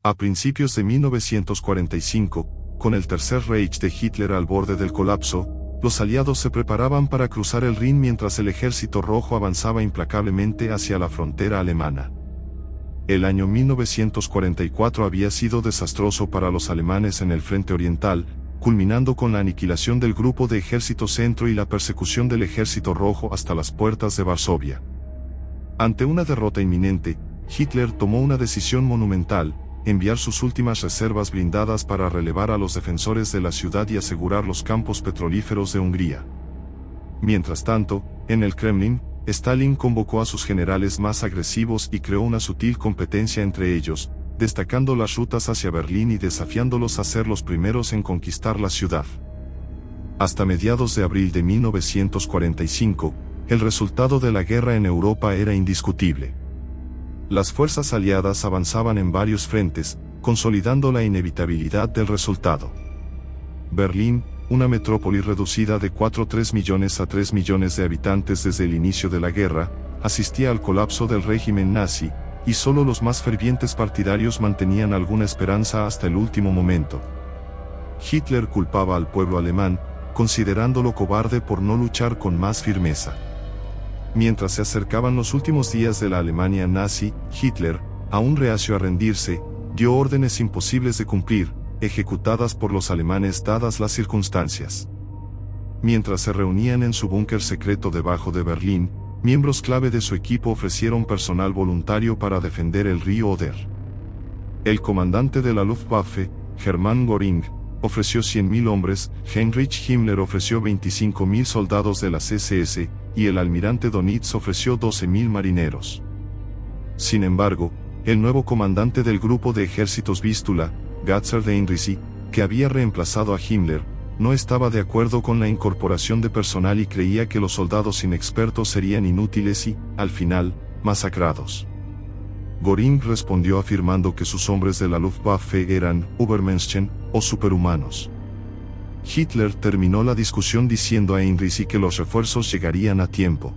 A principios de 1945, con el Tercer Reich de Hitler al borde del colapso, los aliados se preparaban para cruzar el Rin mientras el Ejército Rojo avanzaba implacablemente hacia la frontera alemana. El año 1944 había sido desastroso para los alemanes en el frente oriental, culminando con la aniquilación del Grupo de Ejército Centro y la persecución del Ejército Rojo hasta las puertas de Varsovia. Ante una derrota inminente, Hitler tomó una decisión monumental: enviar sus últimas reservas blindadas para relevar a los defensores de la ciudad y asegurar los campos petrolíferos de Hungría. Mientras tanto, en el Kremlin, Stalin convocó a sus generales más agresivos y creó una sutil competencia entre ellos, destacando las rutas hacia Berlín y desafiándolos a ser los primeros en conquistar la ciudad. Hasta mediados de abril de 1945, el resultado de la guerra en Europa era indiscutible. Las fuerzas aliadas avanzaban en varios frentes, consolidando la inevitabilidad del resultado. Berlín, una metrópoli reducida de 4,3 millones a 3 millones de habitantes desde el inicio de la guerra, asistía al colapso del régimen nazi, y solo los más fervientes partidarios mantenían alguna esperanza hasta el último momento. Hitler culpaba al pueblo alemán, considerándolo cobarde por no luchar con más firmeza. Mientras se acercaban los últimos días de la Alemania nazi, Hitler, aún reacio a rendirse, dio órdenes imposibles de cumplir, ejecutadas por los alemanes dadas las circunstancias. Mientras se reunían en su búnker secreto debajo de Berlín, miembros clave de su equipo ofrecieron personal voluntario para defender el río Oder. El comandante de la Luftwaffe, Hermann Göring, ofreció 100.000 hombres, Heinrich Himmler ofreció 25.000 soldados de las SS, y el almirante Dönitz ofreció 12.000 marineros. Sin embargo, el nuevo comandante del grupo de ejércitos Vístula, Gatzer de Heinrici, que había reemplazado a Himmler, no estaba de acuerdo con la incorporación de personal y creía que los soldados inexpertos serían inútiles y, al final, masacrados. Göring respondió afirmando que sus hombres de la Luftwaffe eran Übermenschen, o superhumanos. Hitler terminó la discusión diciendo a Heinrici que los refuerzos llegarían a tiempo.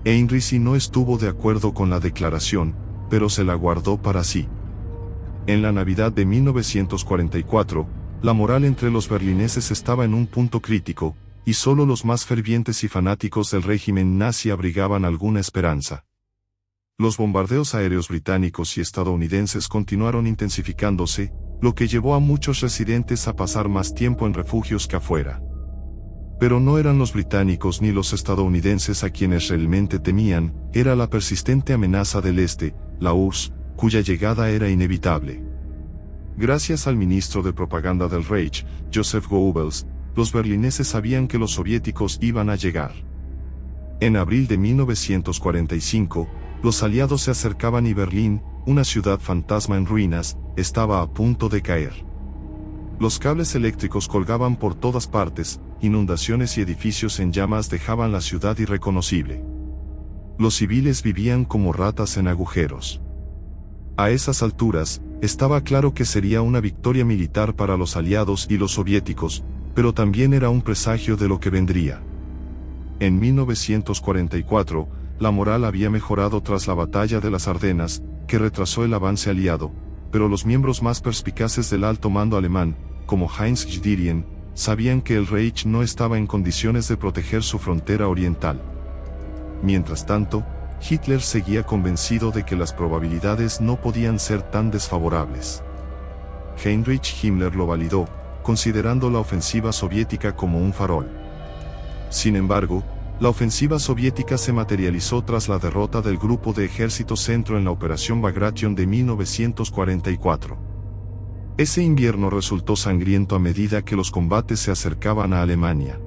Heinrici no estuvo de acuerdo con la declaración, pero se la guardó para sí. En la Navidad de 1944, la moral entre los berlineses estaba en un punto crítico, y solo los más fervientes y fanáticos del régimen nazi abrigaban alguna esperanza. Los bombardeos aéreos británicos y estadounidenses continuaron intensificándose, lo que llevó a muchos residentes a pasar más tiempo en refugios que afuera. Pero no eran los británicos ni los estadounidenses a quienes realmente temían, era la persistente amenaza del Este, la URSS, cuya llegada era inevitable. Gracias al ministro de propaganda del Reich, Joseph Goebbels, los berlineses sabían que los soviéticos iban a llegar. En abril de 1945, los aliados se acercaban y Berlín, una ciudad fantasma en ruinas, estaba a punto de caer. Los cables eléctricos colgaban por todas partes, inundaciones y edificios en llamas dejaban la ciudad irreconocible. Los civiles vivían como ratas en agujeros. A esas alturas, estaba claro que sería una victoria militar para los aliados y los soviéticos, pero también era un presagio de lo que vendría. En 1944, la moral había mejorado tras la batalla de las Ardenas, que retrasó el avance aliado, pero los miembros más perspicaces del alto mando alemán, como Heinz Guderian, sabían que el Reich no estaba en condiciones de proteger su frontera oriental. Mientras tanto, Hitler seguía convencido de que las probabilidades no podían ser tan desfavorables. Heinrich Himmler lo validó, considerando la ofensiva soviética como un farol. Sin embargo, la ofensiva soviética se materializó tras la derrota del Grupo de Ejército Centro en la Operación Bagration de 1944. Ese invierno resultó sangriento a medida que los combates se acercaban a Alemania.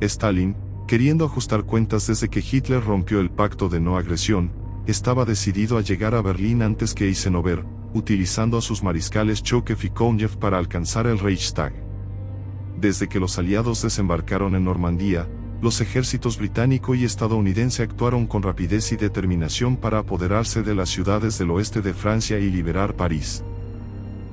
Stalin, queriendo ajustar cuentas desde que Hitler rompió el pacto de no agresión, estaba decidido a llegar a Berlín antes que Eisenhower, utilizando a sus mariscales Choquev y Konev para alcanzar el Reichstag. Desde que los aliados desembarcaron en Normandía, los ejércitos británico y estadounidense actuaron con rapidez y determinación para apoderarse de las ciudades del oeste de Francia y liberar París.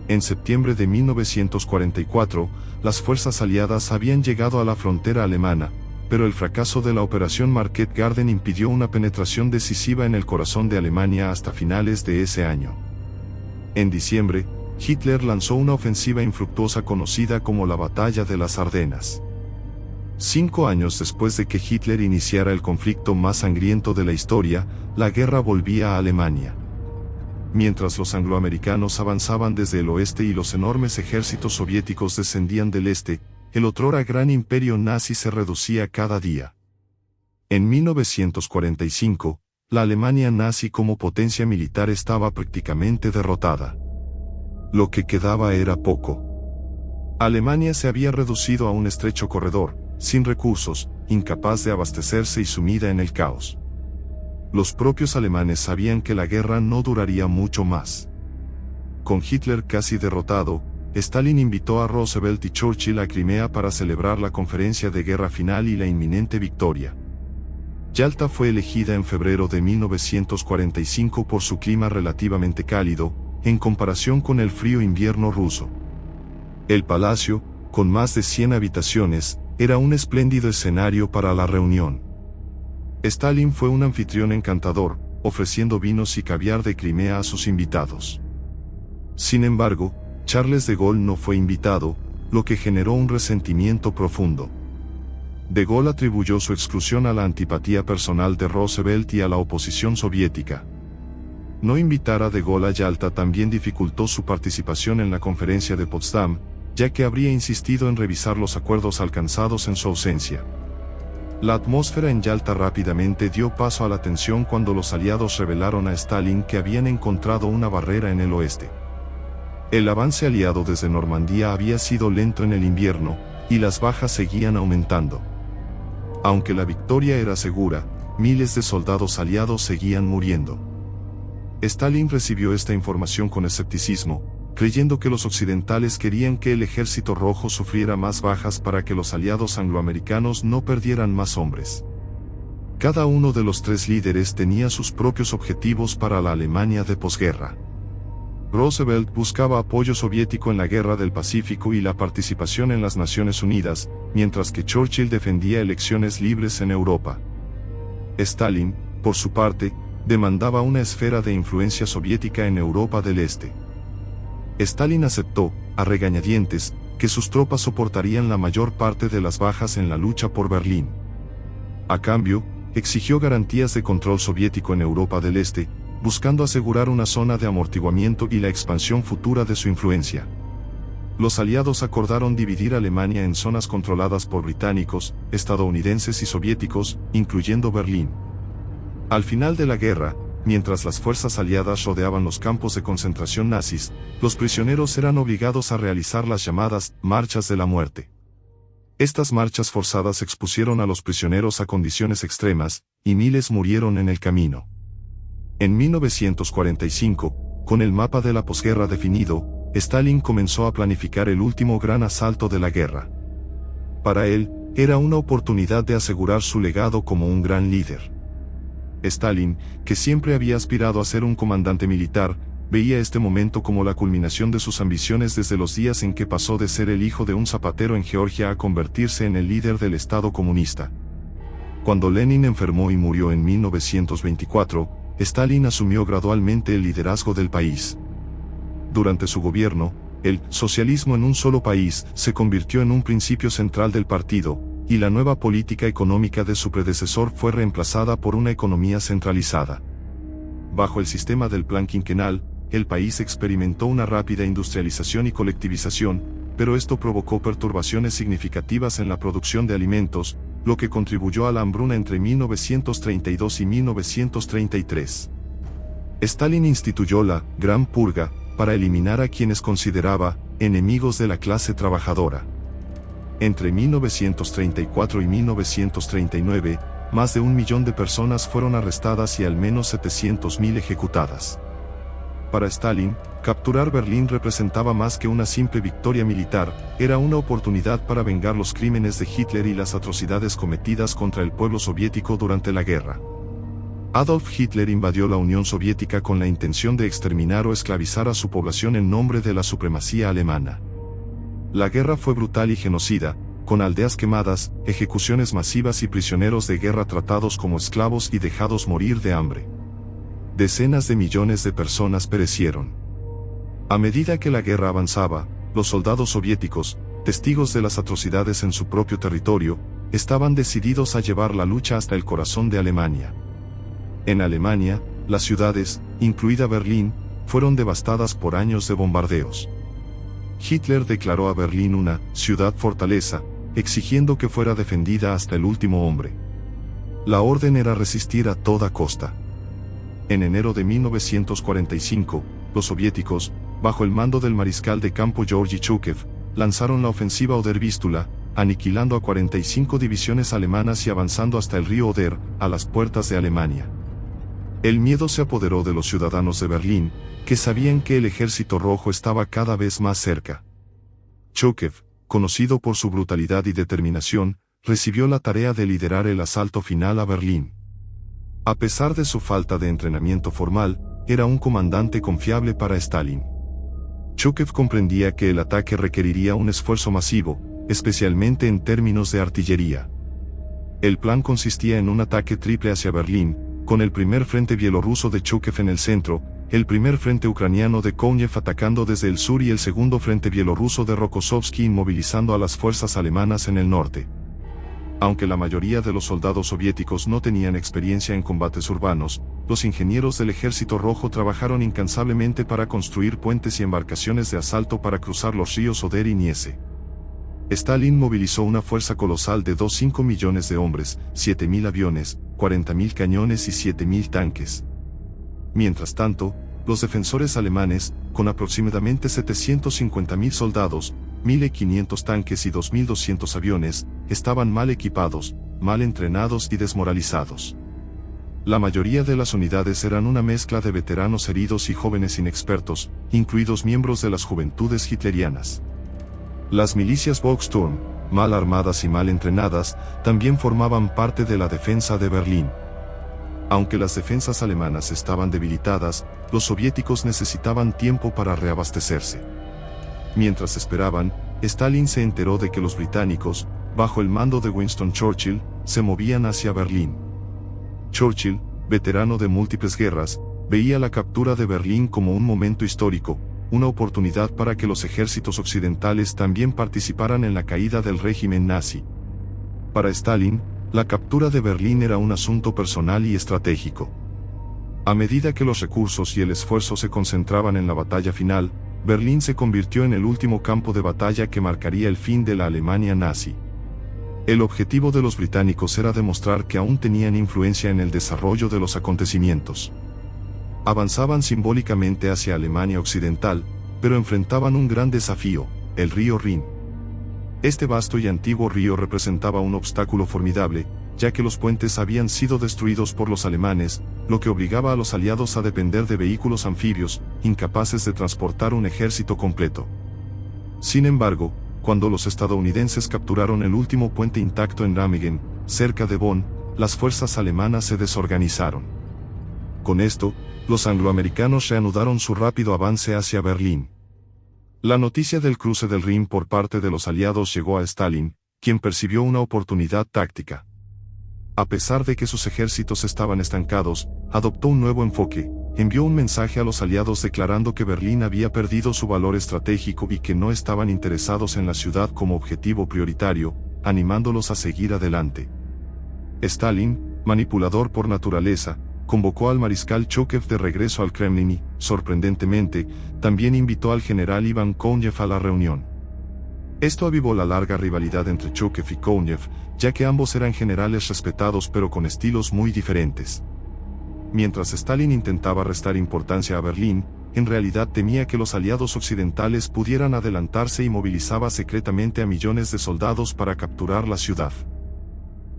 En septiembre de 1944, las fuerzas aliadas habían llegado a la frontera alemana, pero el fracaso de la Operación Market Garden impidió una penetración decisiva en el corazón de Alemania hasta finales de ese año. En diciembre, Hitler lanzó una ofensiva infructuosa conocida como la Batalla de las Ardenas. 5 años después de que Hitler iniciara el conflicto más sangriento de la historia, la guerra volvía a Alemania. Mientras los angloamericanos avanzaban desde el oeste y los enormes ejércitos soviéticos descendían del este, el otrora gran imperio nazi se reducía cada día. En 1945, la Alemania nazi como potencia militar estaba prácticamente derrotada. Lo que quedaba era poco. Alemania se había reducido a un estrecho corredor, sin recursos, incapaz de abastecerse y sumida en el caos. Los propios alemanes sabían que la guerra no duraría mucho más. Con Hitler casi derrotado, Stalin invitó a Roosevelt y Churchill a Crimea para celebrar la conferencia de guerra final y la inminente victoria. Yalta fue elegida en febrero de 1945 por su clima relativamente cálido, en comparación con el frío invierno ruso. El palacio, con más de 100 habitaciones, era un espléndido escenario para la reunión. Stalin fue un anfitrión encantador, ofreciendo vinos y caviar de Crimea a sus invitados. Sin embargo, Charles de Gaulle no fue invitado, lo que generó un resentimiento profundo. De Gaulle atribuyó su exclusión a la antipatía personal de Roosevelt y a la oposición soviética. No invitar a de Gaulle a Yalta también dificultó su participación en la conferencia de Potsdam, ya que habría insistido en revisar los acuerdos alcanzados en su ausencia. La atmósfera en Yalta rápidamente dio paso a la tensión cuando los aliados revelaron a Stalin que habían encontrado una barrera en el oeste. El avance aliado desde Normandía había sido lento en el invierno, y las bajas seguían aumentando. Aunque la victoria era segura, miles de soldados aliados seguían muriendo. Stalin recibió esta información con escepticismo, creyendo que los occidentales querían que el ejército rojo sufriera más bajas para que los aliados angloamericanos no perdieran más hombres. Cada uno de los tres líderes tenía sus propios objetivos para la Alemania de posguerra. Roosevelt buscaba apoyo soviético en la Guerra del Pacífico y la participación en las Naciones Unidas, mientras que Churchill defendía elecciones libres en Europa. Stalin, por su parte, demandaba una esfera de influencia soviética en Europa del Este. Stalin aceptó, a regañadientes, que sus tropas soportarían la mayor parte de las bajas en la lucha por Berlín. A cambio, exigió garantías de control soviético en Europa del Este, buscando asegurar una zona de amortiguamiento y la expansión futura de su influencia. Los aliados acordaron dividir Alemania en zonas controladas por británicos, estadounidenses y soviéticos, incluyendo Berlín. Al final de la guerra, mientras las fuerzas aliadas rodeaban los campos de concentración nazis, los prisioneros eran obligados a realizar las llamadas marchas de la muerte. Estas marchas forzadas expusieron a los prisioneros a condiciones extremas, y miles murieron en el camino. En 1945, con el mapa de la posguerra definido, Stalin comenzó a planificar el último gran asalto de la guerra. Para él, era una oportunidad de asegurar su legado como un gran líder. Stalin, que siempre había aspirado a ser un comandante militar, veía este momento como la culminación de sus ambiciones desde los días en que pasó de ser el hijo de un zapatero en Georgia a convertirse en el líder del Estado comunista. Cuando Lenin enfermó y murió en 1924, Stalin asumió gradualmente el liderazgo del país. Durante su gobierno, el socialismo en un solo país se convirtió en un principio central del partido, y la nueva política económica de su predecesor fue reemplazada por una economía centralizada. Bajo el sistema del Plan Quinquenal, el país experimentó una rápida industrialización y colectivización, pero esto provocó perturbaciones significativas en la producción de alimentos, lo que contribuyó a la hambruna entre 1932 y 1933. Stalin instituyó la Gran Purga para eliminar a quienes consideraba enemigos de la clase trabajadora. Entre 1934 y 1939, más de 1 millón de personas fueron arrestadas y al menos 700.000 ejecutadas. Para Stalin, capturar Berlín representaba más que una simple victoria militar, era una oportunidad para vengar los crímenes de Hitler y las atrocidades cometidas contra el pueblo soviético durante la guerra. Adolf Hitler invadió la Unión Soviética con la intención de exterminar o esclavizar a su población en nombre de la supremacía alemana. La guerra fue brutal y genocida, con aldeas quemadas, ejecuciones masivas y prisioneros de guerra tratados como esclavos y dejados morir de hambre. Decenas de millones de personas perecieron. A medida que la guerra avanzaba, los soldados soviéticos, testigos de las atrocidades en su propio territorio, estaban decididos a llevar la lucha hasta el corazón de Alemania. En Alemania, las ciudades, incluida Berlín, fueron devastadas por años de bombardeos. Hitler declaró a Berlín una ciudad fortaleza, exigiendo que fuera defendida hasta el último hombre. La orden era resistir a toda costa. En enero de 1945, los soviéticos, bajo el mando del mariscal de campo Georgy Zhukov, lanzaron la ofensiva Oder-Vístula, aniquilando a 45 divisiones alemanas y avanzando hasta el río Oder, a las puertas de Alemania. El miedo se apoderó de los ciudadanos de Berlín, que sabían que el Ejército Rojo estaba cada vez más cerca. Zhukov, conocido por su brutalidad y determinación, recibió la tarea de liderar el asalto final a Berlín. A pesar de su falta de entrenamiento formal, era un comandante confiable para Stalin. Zhukov comprendía que el ataque requeriría un esfuerzo masivo, especialmente en términos de artillería. El plan consistía en un ataque triple hacia Berlín, con el primer frente bielorruso de Zhukov en el centro, el primer frente ucraniano de Konev atacando desde el sur y el segundo frente bielorruso de Rokossovski inmovilizando a las fuerzas alemanas en el norte. Aunque la mayoría de los soldados soviéticos no tenían experiencia en combates urbanos, los ingenieros del Ejército Rojo trabajaron incansablemente para construir puentes y embarcaciones de asalto para cruzar los ríos Oder y Niese. Stalin movilizó una fuerza colosal de 2,5 millones de hombres, 7.000 aviones, 40.000 cañones y 7.000 tanques. Mientras tanto, los defensores alemanes, con aproximadamente 750.000 soldados, 1.500 tanques y 2.200 aviones, estaban mal equipados, mal entrenados y desmoralizados. La mayoría de las unidades eran una mezcla de veteranos heridos y jóvenes inexpertos, incluidos miembros de las juventudes hitlerianas. Las milicias Volkssturm, mal armadas y mal entrenadas, también formaban parte de la defensa de Berlín. Aunque las defensas alemanas estaban debilitadas, los soviéticos necesitaban tiempo para reabastecerse. Mientras esperaban, Stalin se enteró de que los británicos, bajo el mando de Winston Churchill, se movían hacia Berlín. Churchill, veterano de múltiples guerras, veía la captura de Berlín como un momento histórico, una oportunidad para que los ejércitos occidentales también participaran en la caída del régimen nazi. Para Stalin, la captura de Berlín era un asunto personal y estratégico. A medida que los recursos y el esfuerzo se concentraban en la batalla final, Berlín se convirtió en el último campo de batalla que marcaría el fin de la Alemania nazi. El objetivo de los británicos era demostrar que aún tenían influencia en el desarrollo de los acontecimientos. Avanzaban simbólicamente hacia Alemania Occidental, pero enfrentaban un gran desafío, el río Rin. Este vasto y antiguo río representaba un obstáculo formidable, ya que los puentes habían sido destruidos por los alemanes, lo que obligaba a los aliados a depender de vehículos anfibios, incapaces de transportar un ejército completo. Sin embargo, cuando los estadounidenses capturaron el último puente intacto en Ramingen, cerca de Bonn, las fuerzas alemanas se desorganizaron. Con esto, los angloamericanos reanudaron su rápido avance hacia Berlín. La noticia del cruce del Rin por parte de los aliados llegó a Stalin, quien percibió una oportunidad táctica. A pesar de que sus ejércitos estaban estancados, adoptó un nuevo enfoque, envió un mensaje a los aliados declarando que Berlín había perdido su valor estratégico y que no estaban interesados en la ciudad como objetivo prioritario, animándolos a seguir adelante. Stalin, manipulador por naturaleza, convocó al mariscal Zhukov de regreso al Kremlin y, sorprendentemente, también invitó al general Iván Konev a la reunión. Esto avivó la larga rivalidad entre Zhukov y Konev, ya que ambos eran generales respetados pero con estilos muy diferentes. Mientras Stalin intentaba restar importancia a Berlín, en realidad temía que los aliados occidentales pudieran adelantarse y movilizaba secretamente a millones de soldados para capturar la ciudad.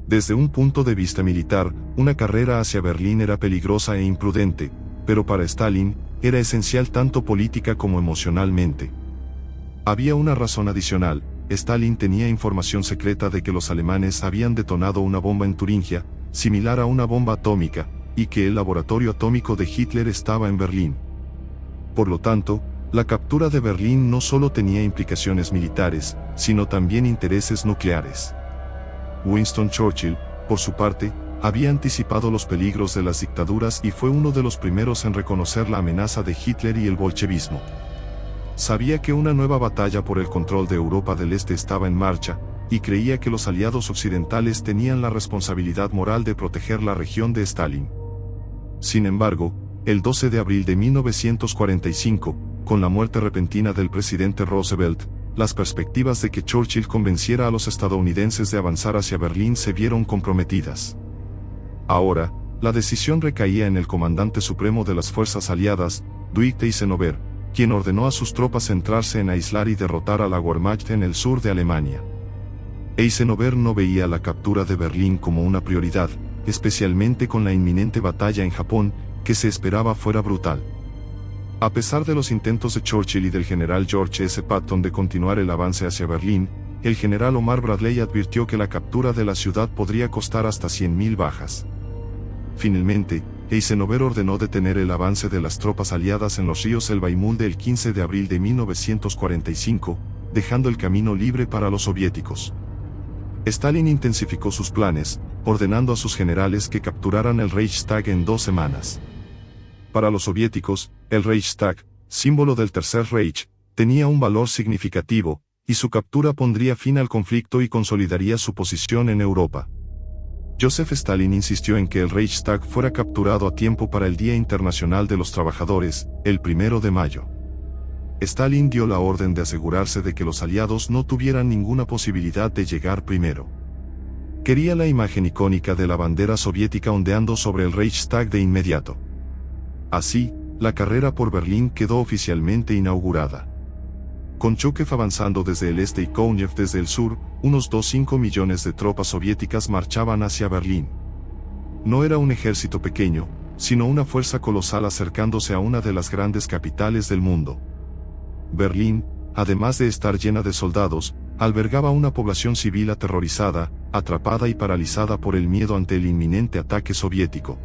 Desde un punto de vista militar, una carrera hacia Berlín era peligrosa e imprudente, pero para Stalin, era esencial tanto política como emocionalmente. Había una razón adicional: Stalin tenía información secreta de que los alemanes habían detonado una bomba en Turingia, similar a una bomba atómica, y que el laboratorio atómico de Hitler estaba en Berlín. Por lo tanto, la captura de Berlín no solo tenía implicaciones militares, sino también intereses nucleares. Winston Churchill, por su parte, había anticipado los peligros de las dictaduras y fue uno de los primeros en reconocer la amenaza de Hitler y el bolchevismo. Sabía que una nueva batalla por el control de Europa del Este estaba en marcha, y creía que los aliados occidentales tenían la responsabilidad moral de proteger la región de Stalin. Sin embargo, el 12 de abril de 1945, con la muerte repentina del presidente Roosevelt, las perspectivas de que Churchill convenciera a los estadounidenses de avanzar hacia Berlín se vieron comprometidas. Ahora, la decisión recaía en el comandante supremo de las fuerzas aliadas, Dwight Eisenhower, quien ordenó a sus tropas centrarse en aislar y derrotar a la Wehrmacht en el sur de Alemania. Eisenhower no veía la captura de Berlín como una prioridad, especialmente con la inminente batalla en Japón, que se esperaba fuera brutal. A pesar de los intentos de Churchill y del general George S. Patton de continuar el avance hacia Berlín, el general Omar Bradley advirtió que la captura de la ciudad podría costar hasta 100.000 bajas. Finalmente, Eisenhower ordenó detener el avance de las tropas aliadas en los ríos Elba y Mulde el 15 de abril de 1945, dejando el camino libre para los soviéticos. Stalin intensificó sus planes, ordenando a sus generales que capturaran el Reichstag en 2 semanas. Para los soviéticos, el Reichstag, símbolo del Tercer Reich, tenía un valor significativo, y su captura pondría fin al conflicto y consolidaría su posición en Europa. Joseph Stalin insistió en que el Reichstag fuera capturado a tiempo para el Día Internacional de los Trabajadores, el 1 de mayo. Stalin dio la orden de asegurarse de que los aliados no tuvieran ninguna posibilidad de llegar primero. Quería la imagen icónica de la bandera soviética ondeando sobre el Reichstag de inmediato. Así, la carrera por Berlín quedó oficialmente inaugurada. Con Zhúkov avanzando desde el este y Kounev desde el sur, unos 2,5 millones de tropas soviéticas marchaban hacia Berlín. No era un ejército pequeño, sino una fuerza colosal acercándose a una de las grandes capitales del mundo. Berlín, además de estar llena de soldados, albergaba una población civil aterrorizada, atrapada y paralizada por el miedo ante el inminente ataque soviético.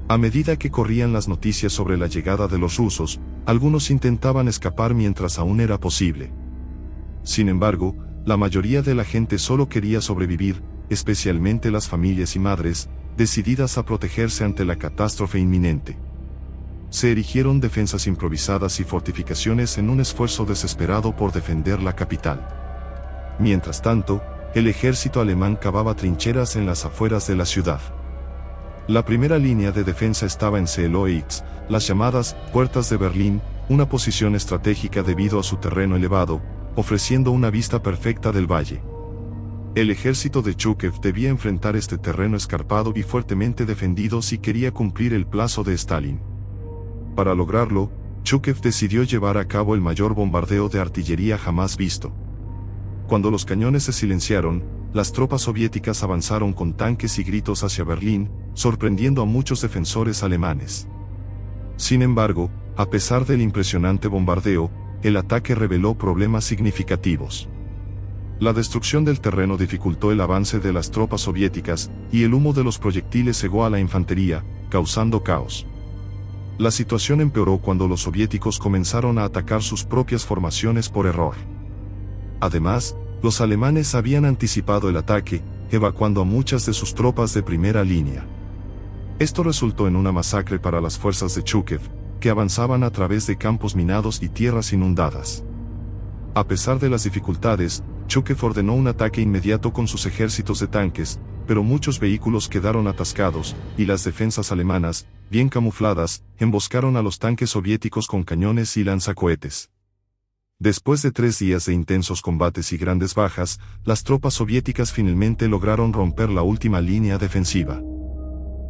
A medida que corrían las noticias sobre la llegada de los rusos, algunos intentaban escapar mientras aún era posible. Sin embargo, la mayoría de la gente solo quería sobrevivir, especialmente las familias y madres, decididas a protegerse ante la catástrofe inminente. Se erigieron defensas improvisadas y fortificaciones en un esfuerzo desesperado por defender la capital. Mientras tanto, el ejército alemán cavaba trincheras en las afueras de la ciudad. La primera línea de defensa estaba en Seeloix, las llamadas Puertas de Berlín, una posición estratégica debido a su terreno elevado, ofreciendo una vista perfecta del valle. El ejército de Zhúkov debía enfrentar este terreno escarpado y fuertemente defendido si quería cumplir el plazo de Stalin. Para lograrlo, Zhúkov decidió llevar a cabo el mayor bombardeo de artillería jamás visto. Cuando los cañones se silenciaron, las tropas soviéticas avanzaron con tanques y gritos hacia Berlín, sorprendiendo a muchos defensores alemanes. Sin embargo, a pesar del impresionante bombardeo, el ataque reveló problemas significativos. La destrucción del terreno dificultó el avance de las tropas soviéticas, y el humo de los proyectiles cegó a la infantería, causando caos. La situación empeoró cuando los soviéticos comenzaron a atacar sus propias formaciones por error. Además, los alemanes habían anticipado el ataque, evacuando a muchas de sus tropas de primera línea. Esto resultó en una masacre para las fuerzas de Zhúkov, que avanzaban a través de campos minados y tierras inundadas. A pesar de las dificultades, Zhúkov ordenó un ataque inmediato con sus ejércitos de tanques, pero muchos vehículos quedaron atascados, y las defensas alemanas, bien camufladas, emboscaron a los tanques soviéticos con cañones y lanzacohetes. Después de 3 días de intensos combates y grandes bajas, las tropas soviéticas finalmente lograron romper la última línea defensiva.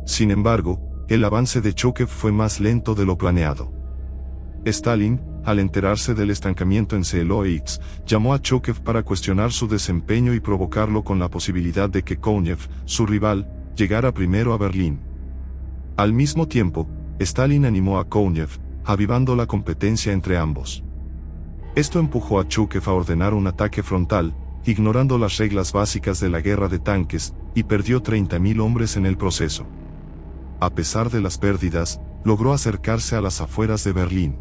Sin embargo, el avance de Zhúkov fue más lento de lo planeado. Stalin, al enterarse del estancamiento en Seeloix, llamó a Zhúkov para cuestionar su desempeño y provocarlo con la posibilidad de que Kounev, su rival, llegara primero a Berlín. Al mismo tiempo, Stalin animó a Kounev, avivando la competencia entre ambos. Esto empujó a Zhúkov a ordenar un ataque frontal, ignorando las reglas básicas de la guerra de tanques, y perdió 30.000 hombres en el proceso. A pesar de las pérdidas, logró acercarse a las afueras de Berlín.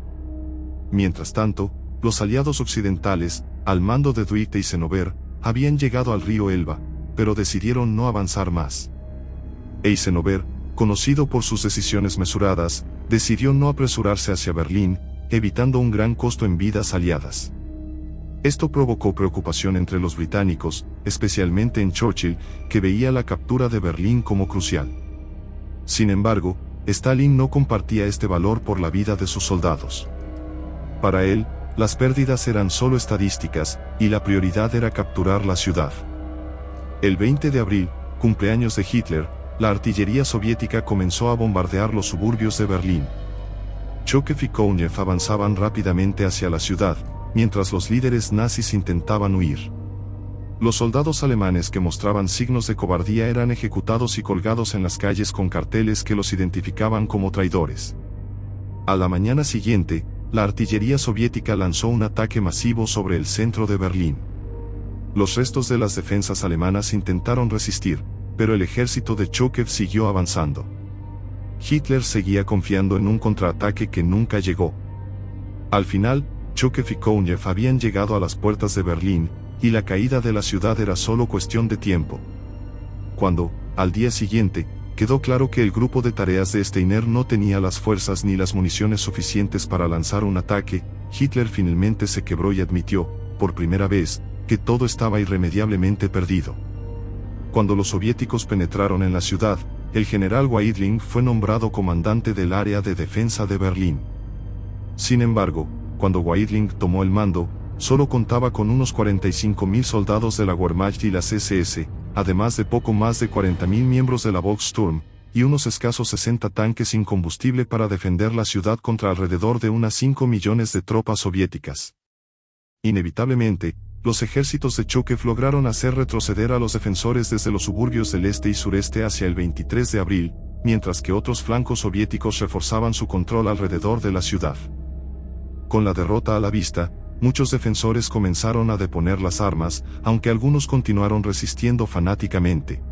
Mientras tanto, los aliados occidentales, al mando de Dwight Eisenhower, habían llegado al río Elba, pero decidieron no avanzar más. Eisenhower, conocido por sus decisiones mesuradas, decidió no apresurarse hacia Berlín, evitando un gran costo en vidas aliadas. Esto provocó preocupación entre los británicos, especialmente en Churchill, que veía la captura de Berlín como crucial. Sin embargo, Stalin no compartía este valor por la vida de sus soldados. Para él, las pérdidas eran solo estadísticas, y la prioridad era capturar la ciudad. El 20 de abril, cumpleaños de Hitler, la artillería soviética comenzó a bombardear los suburbios de Berlín. Chokhev y Kounev avanzaban rápidamente hacia la ciudad, mientras los líderes nazis intentaban huir. Los soldados alemanes que mostraban signos de cobardía eran ejecutados y colgados en las calles con carteles que los identificaban como traidores. A la mañana siguiente, la artillería soviética lanzó un ataque masivo sobre el centro de Berlín. Los restos de las defensas alemanas intentaron resistir, pero el ejército de Chokhev siguió avanzando. Hitler seguía confiando en un contraataque que nunca llegó. Al final, Chokhev y Kounev habían llegado a las puertas de Berlín, y la caída de la ciudad era solo cuestión de tiempo. Cuando, al día siguiente, quedó claro que el grupo de tareas de Steiner no tenía las fuerzas ni las municiones suficientes para lanzar un ataque, Hitler finalmente se quebró y admitió, por primera vez, que todo estaba irremediablemente perdido. Cuando los soviéticos penetraron en la ciudad, el general Weidling fue nombrado comandante del área de defensa de Berlín. Sin embargo, cuando Weidling tomó el mando, solo contaba con unos 45.000 soldados de la Wehrmacht y las SS, además de poco más de 40.000 miembros de la Volkssturm, y unos escasos 60 tanques sin combustible para defender la ciudad contra alrededor de unas 5 millones de tropas soviéticas. Inevitablemente, los ejércitos de Chokhev lograron hacer retroceder a los defensores desde los suburbios del este y sureste hacia el 23 de abril, mientras que otros flancos soviéticos reforzaban su control alrededor de la ciudad. Con la derrota a la vista, muchos defensores comenzaron a deponer las armas, aunque algunos continuaron resistiendo fanáticamente.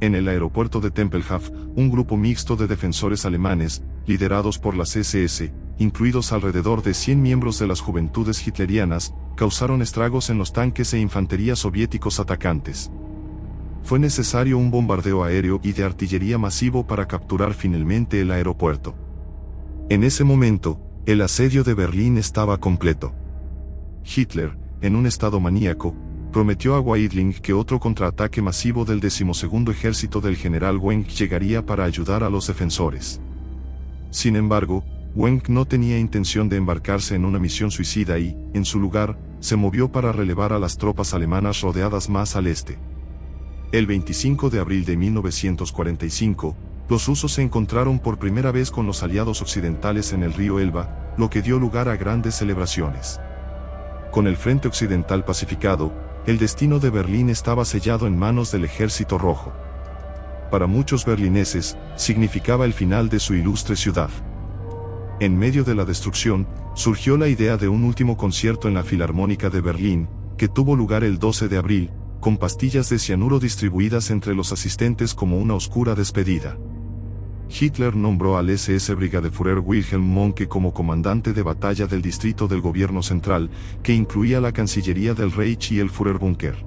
En el aeropuerto de Tempelhof, un grupo mixto de defensores alemanes, liderados por las SS, incluidos alrededor de 100 miembros de las juventudes hitlerianas, causaron estragos en los tanques e infantería soviéticos atacantes. Fue necesario un bombardeo aéreo y de artillería masivo para capturar finalmente el aeropuerto. En ese momento, el asedio de Berlín estaba completo. Hitler, en un estado maníaco, prometió a Weidling que otro contraataque masivo del 12º ejército del general Wenck llegaría para ayudar a los defensores. Sin embargo, Wenck no tenía intención de embarcarse en una misión suicida y, en su lugar, se movió para relevar a las tropas alemanas rodeadas más al este. El 25 de abril de 1945, los rusos se encontraron por primera vez con los aliados occidentales en el río Elba, lo que dio lugar a grandes celebraciones. Con el frente occidental pacificado, el destino de Berlín estaba sellado en manos del Ejército Rojo. Para muchos berlineses, significaba el final de su ilustre ciudad. En medio de la destrucción, surgió la idea de un último concierto en la Filarmónica de Berlín, que tuvo lugar el 12 de abril, con pastillas de cianuro distribuidas entre los asistentes como una oscura despedida. Hitler nombró al SS Brigadeführer Wilhelm Mohnke como comandante de batalla del distrito del gobierno central, que incluía la Cancillería del Reich y el Führerbunker.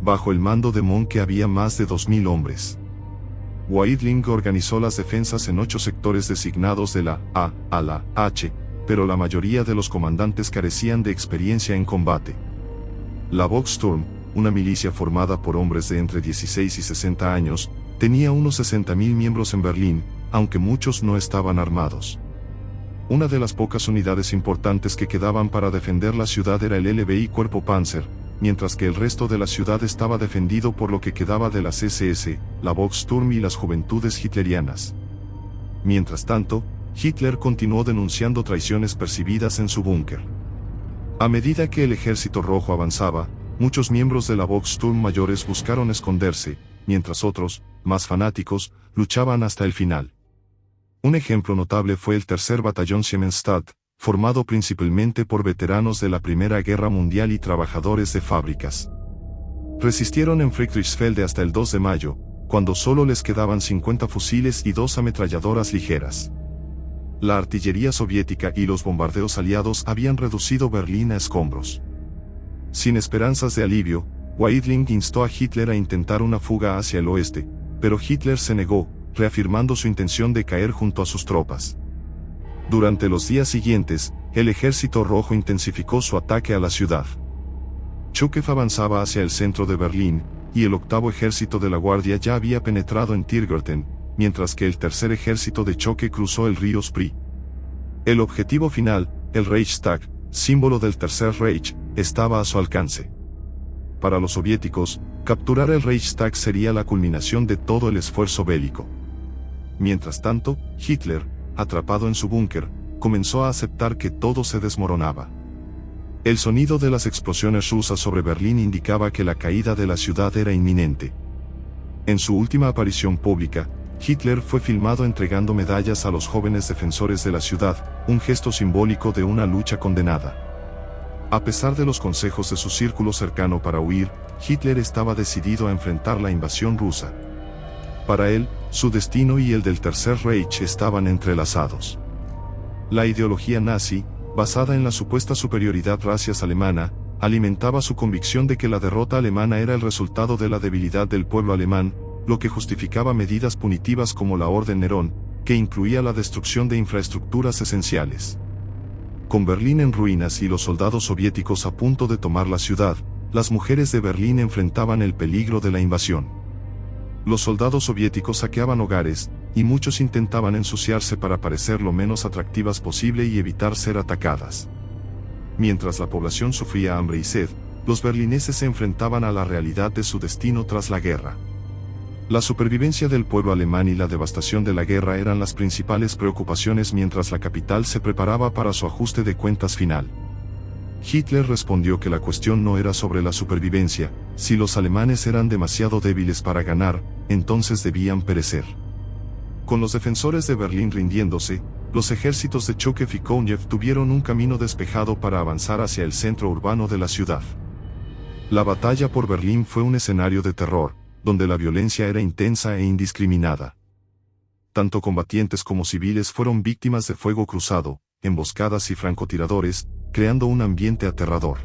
Bajo el mando de Mohnke había más de 2.000 hombres. Weidling organizó las defensas en 8 sectores designados de la A a la H, pero la mayoría de los comandantes carecían de experiencia en combate. La Volkssturm, una milicia formada por hombres de entre 16 y 60 años, tenía unos 60.000 miembros en Berlín, aunque muchos no estaban armados. Una de las pocas unidades importantes que quedaban para defender la ciudad era el LBI Cuerpo Panzer, mientras que el resto de la ciudad estaba defendido por lo que quedaba de las SS, la Volkssturm y las juventudes hitlerianas. Mientras tanto, Hitler continuó denunciando traiciones percibidas en su búnker. A medida que el Ejército Rojo avanzaba, muchos miembros de la Volkssturm mayores buscaron esconderse, mientras otros, más fanáticos, luchaban hasta el final. Un ejemplo notable fue el Tercer Batallón Siemensstadt, formado principalmente por veteranos de la Primera Guerra Mundial y trabajadores de fábricas. Resistieron en Friedrichsfelde hasta el 2 de mayo, cuando solo les quedaban 50 fusiles y 2 ametralladoras ligeras. La artillería soviética y los bombardeos aliados habían reducido Berlín a escombros. Sin esperanzas de alivio, Weidling instó a Hitler a intentar una fuga hacia el oeste, pero Hitler se negó, reafirmando su intención de caer junto a sus tropas. Durante los días siguientes, el Ejército Rojo intensificó su ataque a la ciudad. Choquev avanzaba hacia el centro de Berlín, y el octavo ejército de la Guardia ya había penetrado en Tiergarten, mientras que el tercer ejército de choque cruzó el río Spree. El objetivo final, el Reichstag, símbolo del Tercer Reich, estaba a su alcance. Para los soviéticos, capturar el Reichstag sería la culminación de todo el esfuerzo bélico. Mientras tanto, Hitler, atrapado en su búnker, comenzó a aceptar que todo se desmoronaba. El sonido de las explosiones rusas sobre Berlín indicaba que la caída de la ciudad era inminente. En su última aparición pública, Hitler fue filmado entregando medallas a los jóvenes defensores de la ciudad, un gesto simbólico de una lucha condenada. A pesar de los consejos de su círculo cercano para huir, Hitler estaba decidido a enfrentar la invasión rusa. Para él, su destino y el del Tercer Reich estaban entrelazados. La ideología nazi, basada en la supuesta superioridad racial alemana, alimentaba su convicción de que la derrota alemana era el resultado de la debilidad del pueblo alemán, lo que justificaba medidas punitivas como la Orden Nerón, que incluía la destrucción de infraestructuras esenciales. Con Berlín en ruinas y los soldados soviéticos a punto de tomar la ciudad, las mujeres de Berlín enfrentaban el peligro de la invasión. Los soldados soviéticos saqueaban hogares, y muchos intentaban ensuciarse para parecer lo menos atractivas posible y evitar ser atacadas. Mientras la población sufría hambre y sed, los berlineses se enfrentaban a la realidad de su destino tras la guerra. La supervivencia del pueblo alemán y la devastación de la guerra eran las principales preocupaciones mientras la capital se preparaba para su ajuste de cuentas final. Hitler respondió que la cuestión no era sobre la supervivencia, si los alemanes eran demasiado débiles para ganar, entonces debían perecer. Con los defensores de Berlín rindiéndose, los ejércitos de Choquev y Konev tuvieron un camino despejado para avanzar hacia el centro urbano de la ciudad. La batalla por Berlín fue un escenario de terror, donde la violencia era intensa e indiscriminada. Tanto combatientes como civiles fueron víctimas de fuego cruzado, emboscadas y francotiradores, creando un ambiente aterrador.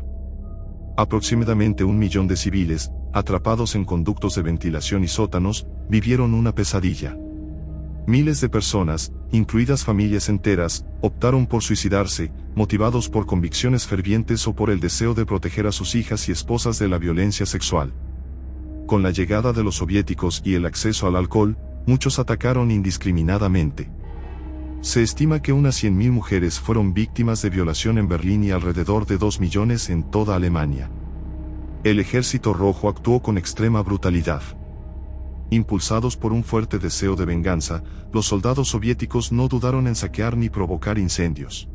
Aproximadamente 1 millón de civiles, atrapados en conductos de ventilación y sótanos, vivieron una pesadilla. Miles de personas, incluidas familias enteras, optaron por suicidarse, motivados por convicciones fervientes o por el deseo de proteger a sus hijas y esposas de la violencia sexual. Con la llegada de los soviéticos y el acceso al alcohol, muchos atacaron indiscriminadamente. Se estima que unas 100.000 mujeres fueron víctimas de violación en Berlín y alrededor de 2 millones en toda Alemania. El Ejército Rojo actuó con extrema brutalidad. Impulsados por un fuerte deseo de venganza, los soldados soviéticos no dudaron en saquear ni provocar incendios.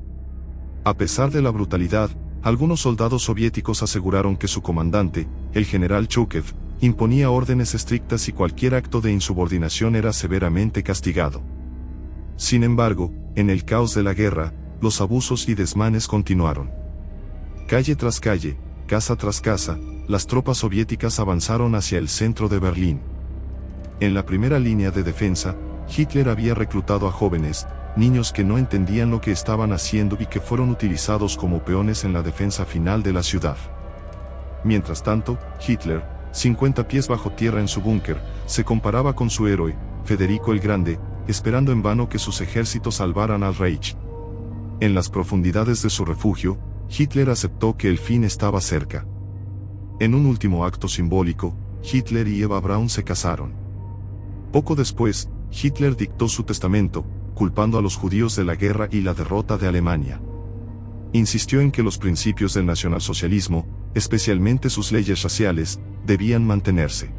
A pesar de la brutalidad, algunos soldados soviéticos aseguraron que su comandante, el general Choquev, imponía órdenes estrictas y cualquier acto de insubordinación era severamente castigado. Sin embargo, en el caos de la guerra, los abusos y desmanes continuaron. Calle tras calle, casa tras casa, las tropas soviéticas avanzaron hacia el centro de Berlín. En la primera línea de defensa, Hitler había reclutado a jóvenes, niños que no entendían lo que estaban haciendo y que fueron utilizados como peones en la defensa final de la ciudad. Mientras tanto, Hitler, 50 pies bajo tierra en su búnker, se comparaba con su héroe, Federico el Grande, esperando en vano que sus ejércitos salvaran al Reich. En las profundidades de su refugio, Hitler aceptó que el fin estaba cerca. En un último acto simbólico, Hitler y Eva Braun se casaron. Poco después, Hitler dictó su testamento, culpando a los judíos de la guerra y la derrota de Alemania. Insistió en que los principios del nacionalsocialismo, especialmente sus leyes raciales, debían mantenerse.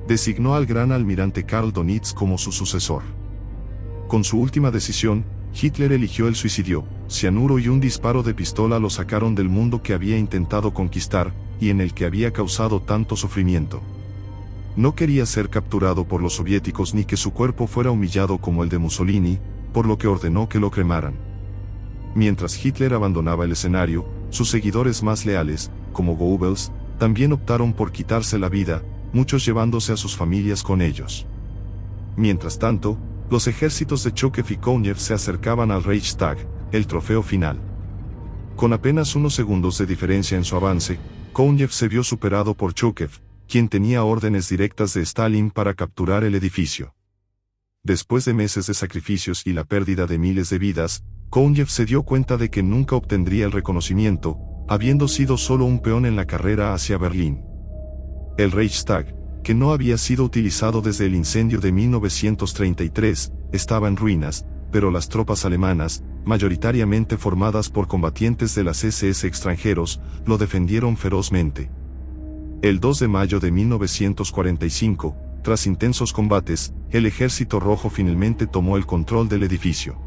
Designó al gran almirante Karl Donitz como su sucesor. Con su última decisión, Hitler eligió el suicidio, cianuro y un disparo de pistola lo sacaron del mundo que había intentado conquistar, y en el que había causado tanto sufrimiento. No quería ser capturado por los soviéticos ni que su cuerpo fuera humillado como el de Mussolini, por lo que ordenó que lo cremaran. Mientras Hitler abandonaba el escenario, sus seguidores más leales, como Goebbels, también optaron por quitarse la vida, muchos llevándose a sus familias con ellos. Mientras tanto, los ejércitos de Choquev y Konev se acercaban al Reichstag, el trofeo final. Con apenas unos segundos de diferencia en su avance, Konev se vio superado por Choquev, quien tenía órdenes directas de Stalin para capturar el edificio. Después de meses de sacrificios y la pérdida de miles de vidas, Konev se dio cuenta de que nunca obtendría el reconocimiento, habiendo sido solo un peón en la carrera hacia Berlín. El Reichstag, que no había sido utilizado desde el incendio de 1933, estaba en ruinas, pero las tropas alemanas, mayoritariamente formadas por combatientes de las SS extranjeros, lo defendieron ferozmente. El 2 de mayo de 1945, tras intensos combates, el Ejército Rojo finalmente tomó el control del edificio.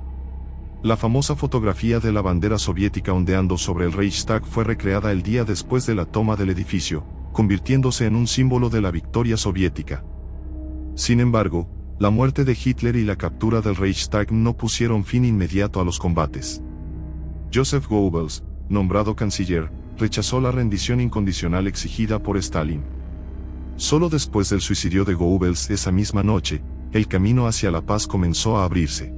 La famosa fotografía de la bandera soviética ondeando sobre el Reichstag fue recreada el día después de la toma del edificio, convirtiéndose en un símbolo de la victoria soviética. Sin embargo, la muerte de Hitler y la captura del Reichstag no pusieron fin inmediato a los combates. Joseph Goebbels, nombrado canciller, rechazó la rendición incondicional exigida por Stalin. Solo después del suicidio de Goebbels esa misma noche, el camino hacia la paz comenzó a abrirse.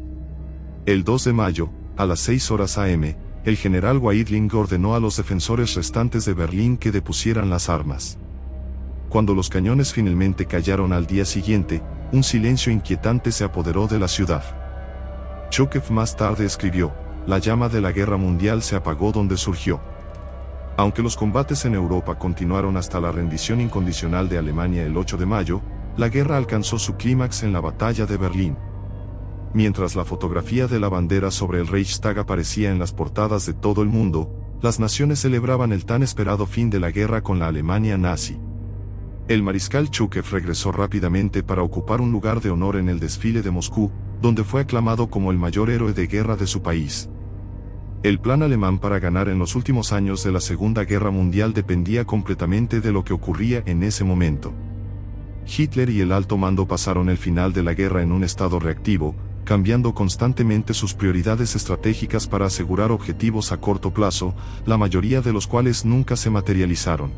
El 2 de mayo, a las 6 horas a.m., el general Weidling ordenó a los defensores restantes de Berlín que depusieran las armas. Cuando los cañones finalmente callaron al día siguiente, un silencio inquietante se apoderó de la ciudad. Chukev más tarde escribió: "La llama de la guerra mundial se apagó donde surgió". Aunque los combates en Europa continuaron hasta la rendición incondicional de Alemania el 8 de mayo, la guerra alcanzó su clímax en la batalla de Berlín. Mientras la fotografía de la bandera sobre el Reichstag aparecía en las portadas de todo el mundo, las naciones celebraban el tan esperado fin de la guerra con la Alemania nazi. El mariscal Chukev regresó rápidamente para ocupar un lugar de honor en el desfile de Moscú, donde fue aclamado como el mayor héroe de guerra de su país. El plan alemán para ganar en los últimos años de la Segunda Guerra Mundial dependía completamente de lo que ocurría en ese momento. Hitler y el alto mando pasaron el final de la guerra en un estado reactivo, cambiando constantemente sus prioridades estratégicas para asegurar objetivos a corto plazo, la mayoría de los cuales nunca se materializaron.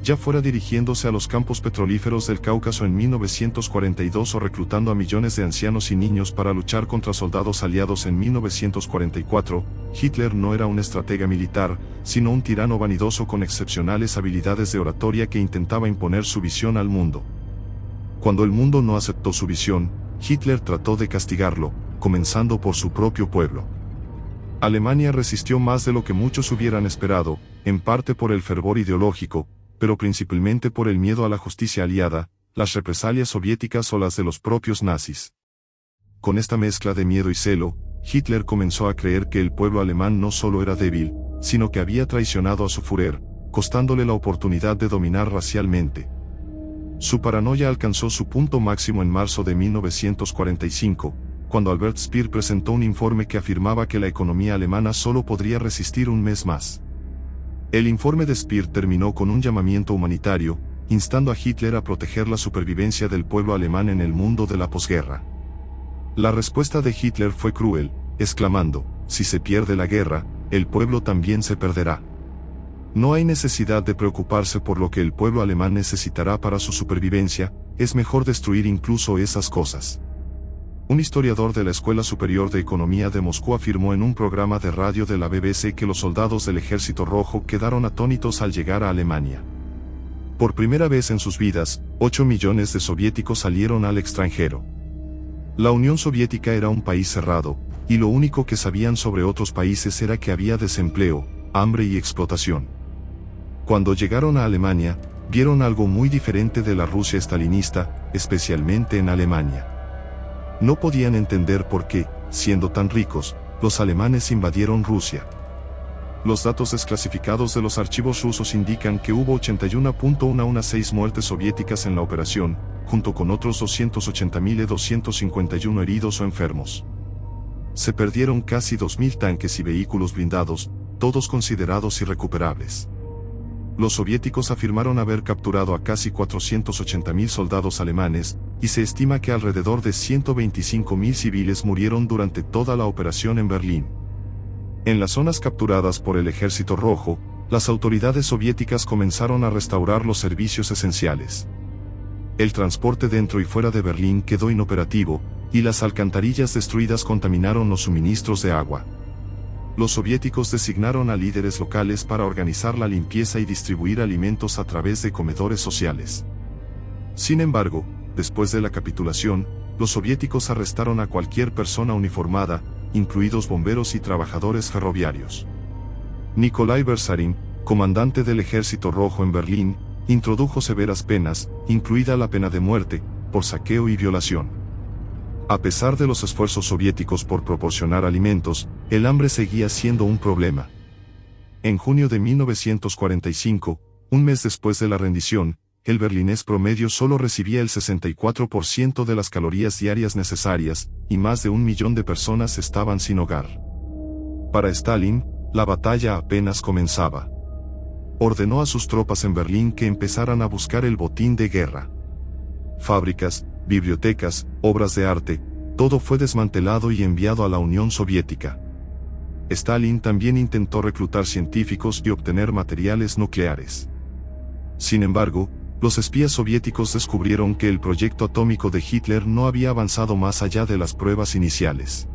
Ya fuera dirigiéndose a los campos petrolíferos del Cáucaso en 1942 o reclutando a millones de ancianos y niños para luchar contra soldados aliados en 1944, Hitler no era un estratega militar, sino un tirano vanidoso con excepcionales habilidades de oratoria que intentaba imponer su visión al mundo. Cuando el mundo no aceptó su visión, Hitler trató de castigarlo, comenzando por su propio pueblo. Alemania resistió más de lo que muchos hubieran esperado, en parte por el fervor ideológico, pero principalmente por el miedo a la justicia aliada, las represalias soviéticas o las de los propios nazis. Con esta mezcla de miedo y celo, Hitler comenzó a creer que el pueblo alemán no solo era débil, sino que había traicionado a su Führer, costándole la oportunidad de dominar racialmente. Su paranoia alcanzó su punto máximo en marzo de 1945, cuando Albert Speer presentó un informe que afirmaba que la economía alemana solo podría resistir un mes más. El informe de Speer terminó con un llamamiento humanitario, instando a Hitler a proteger la supervivencia del pueblo alemán en el mundo de la posguerra. La respuesta de Hitler fue cruel, exclamando: "Si se pierde la guerra, el pueblo también se perderá. No hay necesidad de preocuparse por lo que el pueblo alemán necesitará para su supervivencia, es mejor destruir incluso esas cosas". Un historiador de la Escuela Superior de Economía de Moscú afirmó en un programa de radio de la BBC que los soldados del Ejército Rojo quedaron atónitos al llegar a Alemania. Por primera vez en sus vidas, 8 millones de soviéticos salieron al extranjero. La Unión Soviética era un país cerrado, y lo único que sabían sobre otros países era que había desempleo, hambre y explotación. Cuando llegaron a Alemania, vieron algo muy diferente de la Rusia estalinista, especialmente en Alemania. No podían entender por qué, siendo tan ricos, los alemanes invadieron Rusia. Los datos desclasificados de los archivos rusos indican que hubo 81.116 muertes soviéticas en la operación, junto con otros 280.251 heridos o enfermos. Se perdieron casi 2.000 tanques y vehículos blindados, todos considerados irrecuperables. Los soviéticos afirmaron haber capturado a casi 480.000 soldados alemanes, y se estima que alrededor de 125.000 civiles murieron durante toda la operación en Berlín. En las zonas capturadas por el Ejército Rojo, las autoridades soviéticas comenzaron a restaurar los servicios esenciales. El transporte dentro y fuera de Berlín quedó inoperativo, y las alcantarillas destruidas contaminaron los suministros de agua. Los soviéticos designaron a líderes locales para organizar la limpieza y distribuir alimentos a través de comedores sociales. Sin embargo, después de la capitulación, los soviéticos arrestaron a cualquier persona uniformada, incluidos bomberos y trabajadores ferroviarios. Nikolai Bersarin, comandante del Ejército Rojo en Berlín, introdujo severas penas, incluida la pena de muerte, por saqueo y violación. A pesar de los esfuerzos soviéticos por proporcionar alimentos, el hambre seguía siendo un problema. En junio de 1945, un mes después de la rendición, el berlinés promedio solo recibía el 64% de las calorías diarias necesarias, y más de 1 millón de personas estaban sin hogar. Para Stalin, la batalla apenas comenzaba. Ordenó a sus tropas en Berlín que empezaran a buscar el botín de guerra. Fábricas, bibliotecas, obras de arte, todo fue desmantelado y enviado a la Unión Soviética. Stalin también intentó reclutar científicos y obtener materiales nucleares. Sin embargo, los espías soviéticos descubrieron que el proyecto atómico de Hitler no había avanzado más allá de las pruebas iniciales.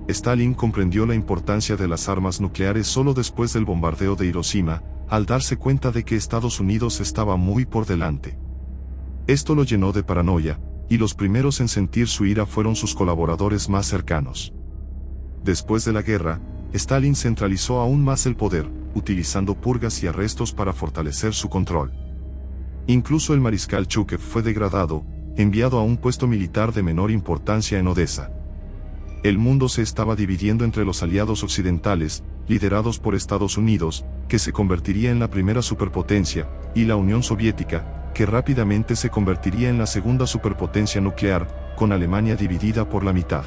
Stalin comprendió la importancia de las armas nucleares solo después del bombardeo de Hiroshima, al darse cuenta de que Estados Unidos estaba muy por delante. Esto lo llenó de paranoia, y los primeros en sentir su ira fueron sus colaboradores más cercanos. Después de la guerra, Stalin centralizó aún más el poder, utilizando purgas y arrestos para fortalecer su control. Incluso el mariscal Zhúkov fue degradado, enviado a un puesto militar de menor importancia en Odessa. El mundo se estaba dividiendo entre los aliados occidentales, liderados por Estados Unidos, que se convertiría en la primera superpotencia, y la Unión Soviética, que rápidamente se convertiría en la segunda superpotencia nuclear, con Alemania dividida por la mitad.